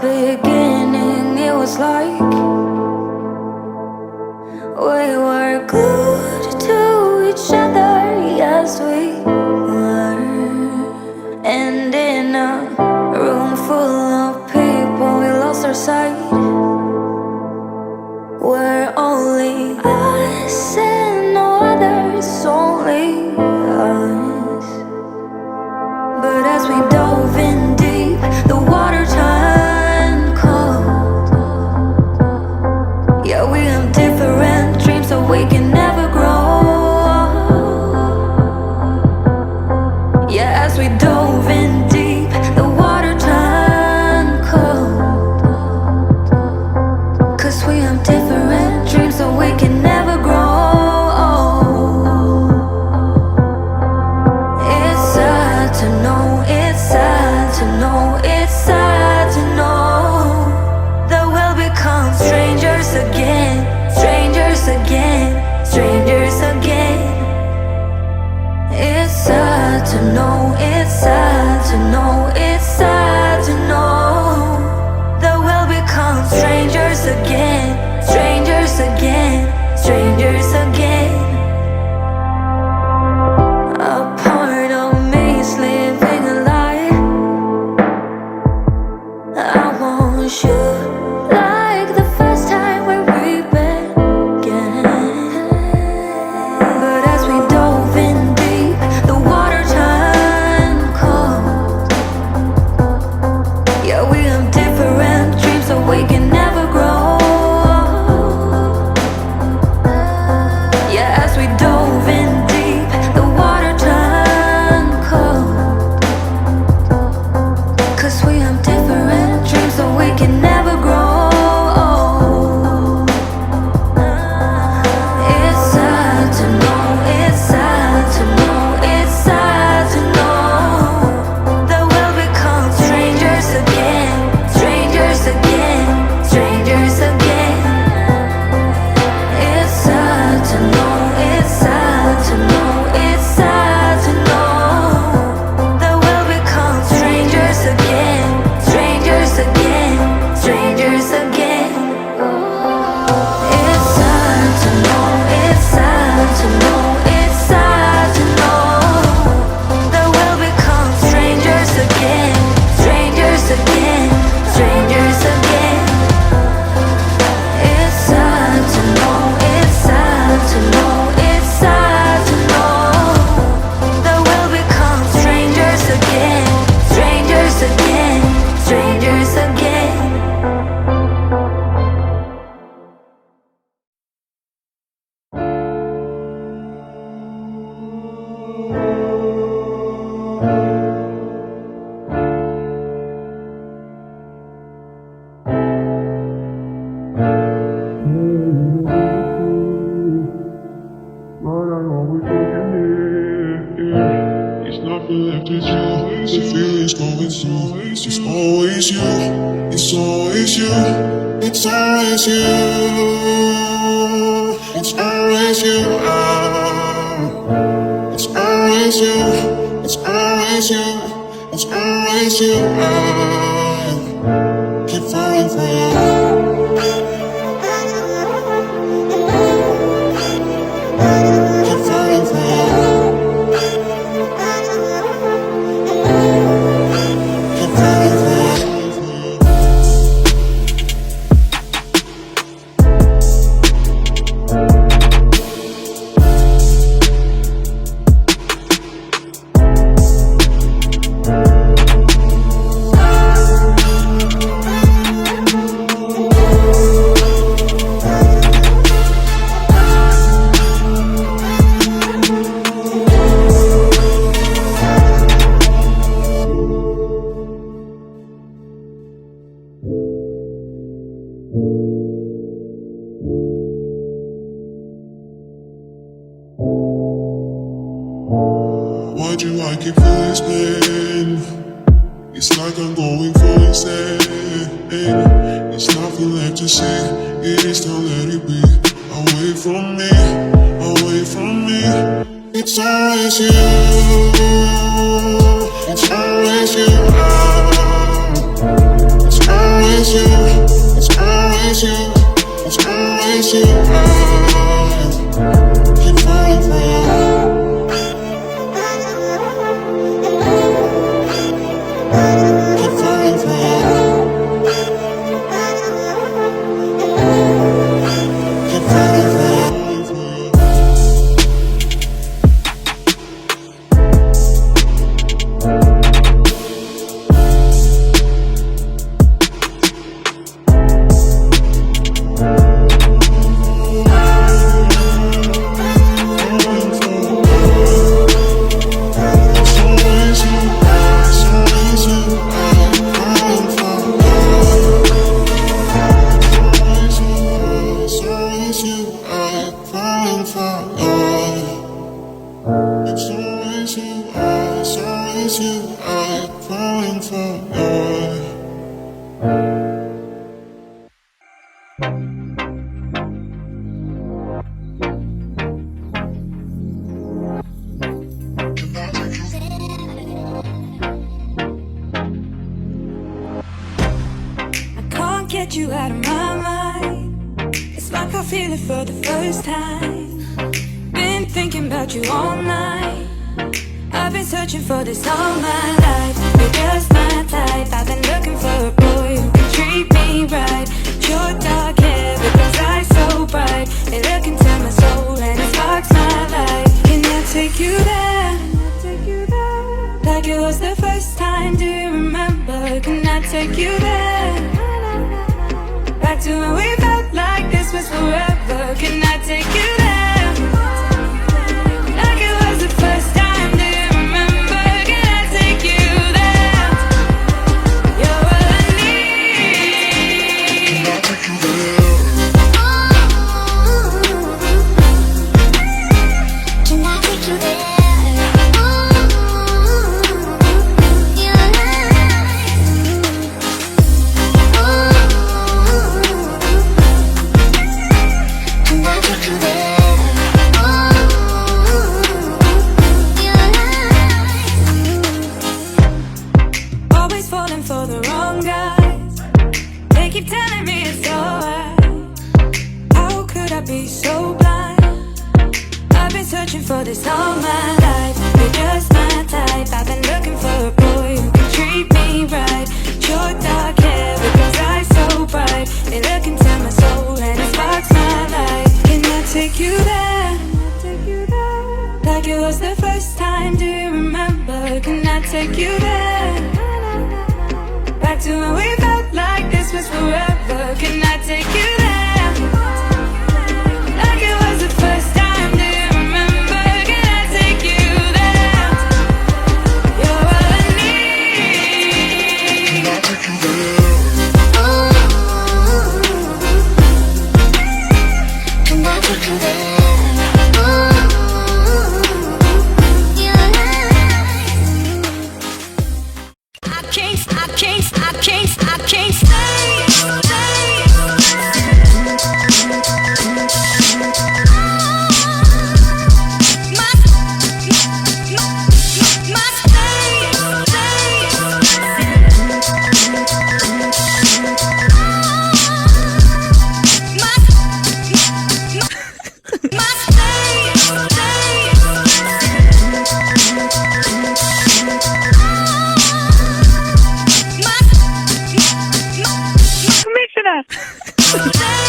beginning, it was like we were glued to each other, yes we were. And in a room full of people, we lost our sight. We're only us and no others, only us. But as we dove in deep, the water turned cold. Yeah, we have different dreams, so we can never grow. Yeah, as we dove in deep, the water turned cold. 'Cause we have different dreams, so we can never grow. It's sad to know, it's sad to know, it's sad to know that we'll become strangers again, strangers again, strangers again. It's sad to know, it's sad to know, it's sad to know that we'll become strangers again, strangers again, strangers again. A part of me is living a lie. I want you like the first time when we began. But as we dove in deep, the water turned cold. Yeah, we have different dreams, so we can never grow. Yeah, as we dove in deep, the water turned cold. 'Cause we have different dreams, so we can never grow. It's sad to know, it's sad to know, it's sad to know that we'll become strangers again, strangers again, strangers again. It's sad to know, it's sad to know, it's sad to know that we'll become strangers again, strangers again, strangers again. It's sad to know, it's sad to know, it's sad to know that we'll become strangers again, strangers again, strangers again. It's sad to know, it's sad to know, it's sad to know that we'll become strangers again, strangers again, strangers again. It's nothing left, it's you. The feeling's going through. It's always you. It's always you. It's always you. It's always you. It's always you. It's always you. It's always you. Keep falling for you. Keep falling for you. Keep falling for you. Why do I keep feeling this pain? It's like I'm going for insane. It's nothing left to say. It is time, let it be. Away from me, away from me. It's always you. It's always you. It's always get you out of my mind. It's like I feel it for the first time. Been thinking about you all night. I've been searching for this all my life. You're just my type. I've been looking for a boy who can treat me right. Your dark hair with those eyes so bright. They look into my soul and it sparks my life. Can I take you there? Like it was the first time, do you remember? Can I take you there? Back to when we felt like this was forever. Can I take you there? Like it was the first time, do you remember? Can I take you there? You're all I need. Can I take you there? Can I take you there? For the wrong guys, they keep telling me it's alright. How could I be so blind? I've been searching for this all my life. You're just my type. I've been looking for a boy who can treat me right. Your dark hair with those eyes so bright. They look into my soul and it sparks my life. Can I take you there? Like it was the first time, do you remember? Can I take you there? Back to when we felt like this was forever. Can I take you there? Like it was the first time, do you remember? Can I take you there? You're all I need. Can I take you there? Can I take you there? I can't stay. Commissioner!